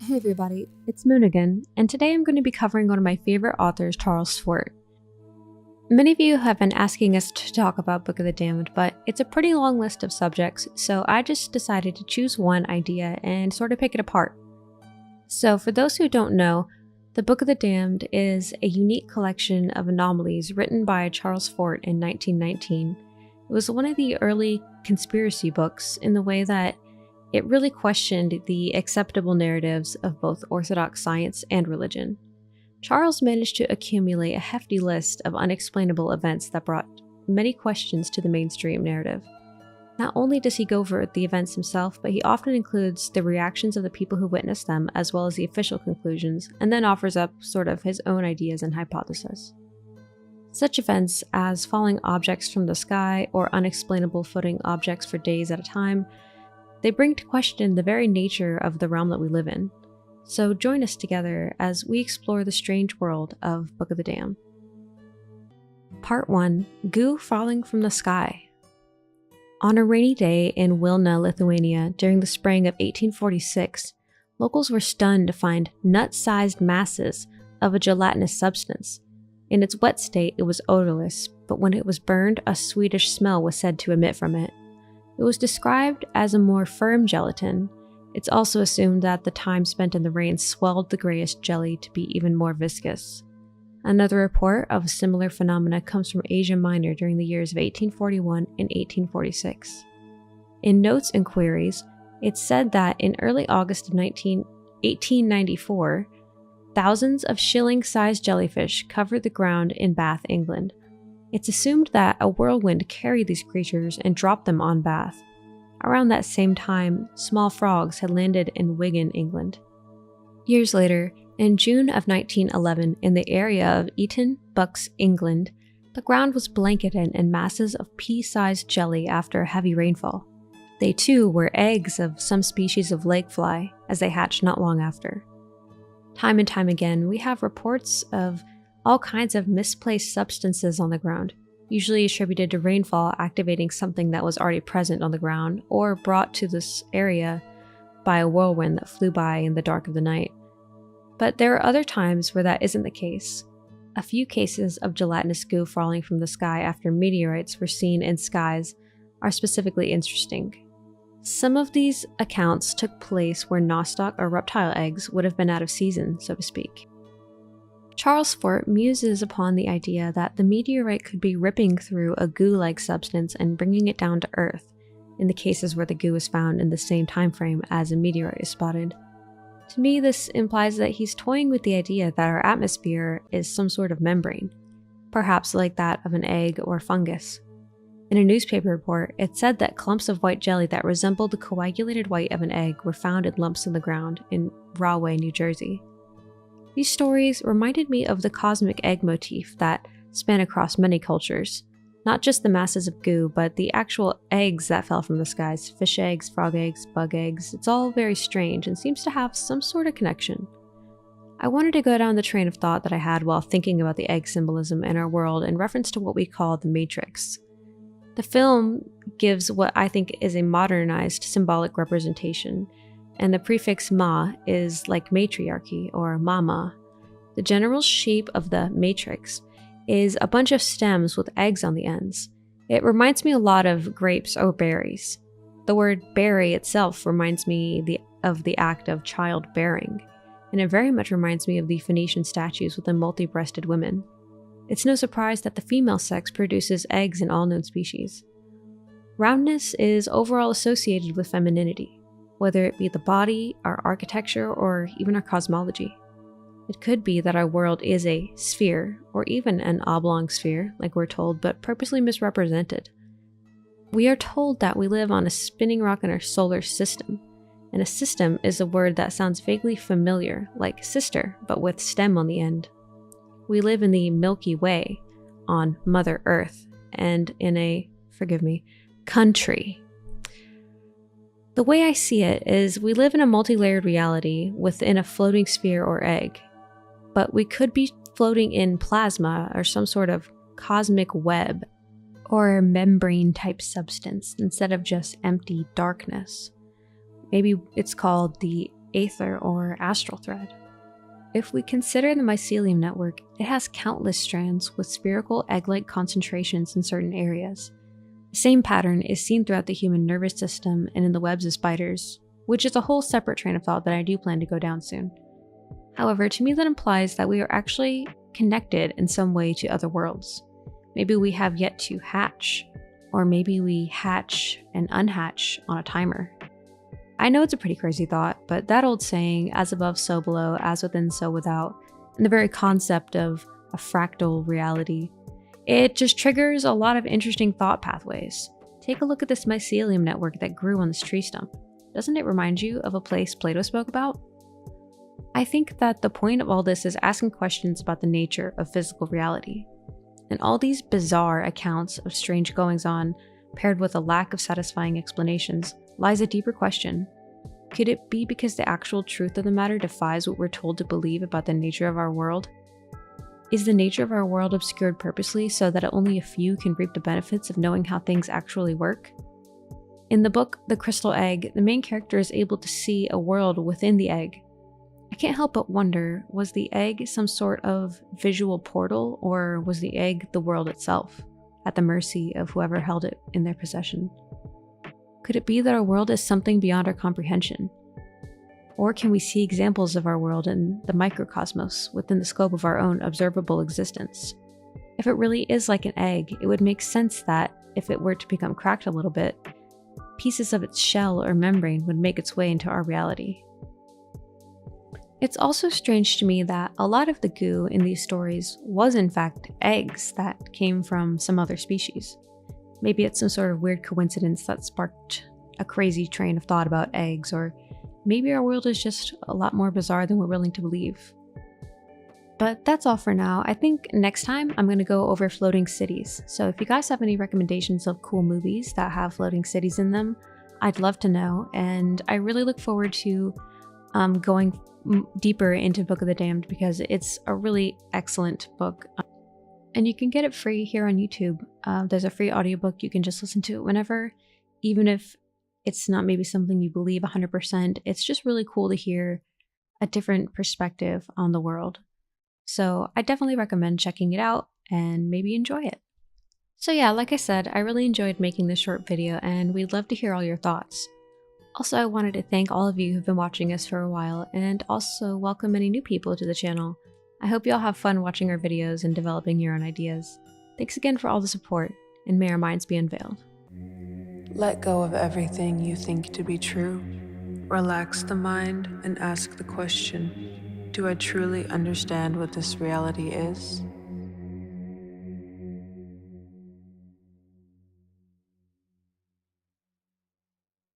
Hey everybody, it's Moon again, and today I'm going to be covering one of my favorite authors, Charles Swart. Many of you have been asking us to talk about Book of the Damned, but it's a pretty long list of subjects, so I just decided to choose one idea and sort of pick it apart. So for those who don't know, the Book of the Damned is a unique collection of anomalies written by Charles Swart in 1919. It was one of the early conspiracy books in the way that it really questioned the acceptable narratives of both orthodox science and religion. Charles managed to accumulate a hefty list of unexplainable events that brought many questions to the mainstream narrative. Not only does he go over the events himself, but he often includes the reactions of the people who witnessed them as well as the official conclusions, and then offers up sort of his own ideas and hypotheses. Such events as falling objects from the sky or unexplainable floating objects for days at a time, they bring to question the very nature of the realm that we live in. So join us together as we explore the strange world of Book of the Damned. Part 1. Goo Falling from the Sky. On a rainy day in Vilna, Lithuania, during the spring of 1846, locals were stunned to find nut-sized masses of a gelatinous substance. In its wet state, it was odorless, but when it was burned, a sweetish smell was said to emit from it. It was described as a more firm gelatin. It's also assumed that the time spent in the rain swelled the grayish jelly to be even more viscous. Another report of a similar phenomena comes from Asia Minor during the years of 1841 and 1846. In notes and queries, it's said that in early August of 1894, thousands of shilling-sized jellyfish covered the ground in Bath, England. It's assumed that a whirlwind carried these creatures and dropped them on Bath. Around that same time, small frogs had landed in Wigan, England. Years later, in June of 1911, in the area of Eton, Bucks, England, the ground was blanketed in masses of pea-sized jelly after a heavy rainfall. They too were eggs of some species of lake fly, as they hatched not long after. Time and time again, we have reports of all kinds of misplaced substances on the ground, usually attributed to rainfall activating something that was already present on the ground or brought to this area by a whirlwind that flew by in the dark of the night. But there are other times where that isn't the case. A few cases of gelatinous goo falling from the sky after meteorites were seen in skies are specifically interesting. Some of these accounts took place where nostoc or reptile eggs would have been out of season, so to speak. Charles Swart muses upon the idea that the meteorite could be ripping through a goo-like substance and bringing it down to Earth, in the cases where the goo is found in the same time frame as a meteorite is spotted. To me, this implies that he's toying with the idea that our atmosphere is some sort of membrane, perhaps like that of an egg or fungus. In a newspaper report, it said that clumps of white jelly that resembled the coagulated white of an egg were found in lumps in the ground in Rahway, New Jersey. These stories reminded me of the cosmic egg motif that span across many cultures. Not just the masses of goo, but the actual eggs that fell from the skies. Fish eggs, frog eggs, bug eggs. It's all very strange and seems to have some sort of connection. I wanted to go down the train of thought that I had while thinking about the egg symbolism in our world in reference to what we call the Matrix. The film gives what I think is a modernized symbolic representation, and the prefix ma is like matriarchy or mama. The general shape of the matrix is a bunch of stems with eggs on the ends. It reminds me a lot of grapes or berries. The word berry itself reminds me of the act of childbearing, and it very much reminds me of the Phoenician statues with the multi-breasted women. It's no surprise that the female sex produces eggs in all known species. Roundness is overall associated with femininity, whether it be the body, our architecture, or even our cosmology. It could be that our world is a sphere, or even an oblong sphere, like we're told, but purposely misrepresented. We are told that we live on a spinning rock in our solar system, and a system is a word that sounds vaguely familiar, like sister, but with stem on the end. We live in the Milky Way, on Mother Earth, and in a, country. The way I see it is we live in a multi-layered reality within a floating sphere or egg, but we could be floating in plasma or some sort of cosmic web or membrane type substance instead of just empty darkness. Maybe it's called the aether, or astral thread. If we consider the mycelium network, it has countless strands with spherical egg-like concentrations in certain areas. The same pattern is seen throughout the human nervous system and in the webs of spiders, which is a whole separate train of thought that I do plan to go down soon. However, to me that implies that we are actually connected in some way to other worlds. Maybe we have yet to hatch, or maybe we hatch and unhatch on a timer. I know it's a pretty crazy thought, but that old saying, as above so below, as within so without, and the very concept of a fractal reality, it just triggers a lot of interesting thought pathways. Take a look at this mycelium network that grew on this tree stump. Doesn't it remind you of a place Plato spoke about? I think that the point of all this is asking questions about the nature of physical reality. And all these bizarre accounts of strange goings-on, paired with a lack of satisfying explanations, lies a deeper question. Could it be because the actual truth of the matter defies what we're told to believe about the nature of our world? Is the nature of our world obscured purposely so that only a few can reap the benefits of knowing how things actually work? In the book The Crystal Egg, the main character is able to see a world within the egg. I can't help but wonder, was the egg some sort of visual portal, or was the egg the world itself, at the mercy of whoever held it in their possession? Could it be that our world is something beyond our comprehension? Or can we see examples of our world in the microcosmos within the scope of our own observable existence? If it really is like an egg, it would make sense that, if it were to become cracked a little bit, pieces of its shell or membrane would make its way into our reality. It's also strange to me that a lot of the goo in these stories was in fact eggs that came from some other species. Maybe it's some sort of weird coincidence that sparked a crazy train of thought about eggs, or maybe our world is just a lot more bizarre than we're willing to believe. But that's all for now. I think next time I'm going to go over floating cities. So if you guys have any recommendations of cool movies that have floating cities in them, I'd love to know. And I really look forward to going deeper into Book of the Damned because it's a really excellent book. And you can get it free here on YouTube. There's a free audiobook you can just listen to whenever, even if it's not maybe something you believe 100%. It's just really cool to hear a different perspective on the world. So I definitely recommend checking it out and maybe enjoy it. So yeah, like I said, I really enjoyed making this short video and we'd love to hear all your thoughts. Also, I wanted to thank all of you who've been watching us for a while and also welcome any new people to the channel. I hope you all have fun watching our videos and developing your own ideas. Thanks again for all the support, and may our minds be unveiled. Let go of everything you think to be true. Relax the mind and ask the question, do I truly understand what this reality is?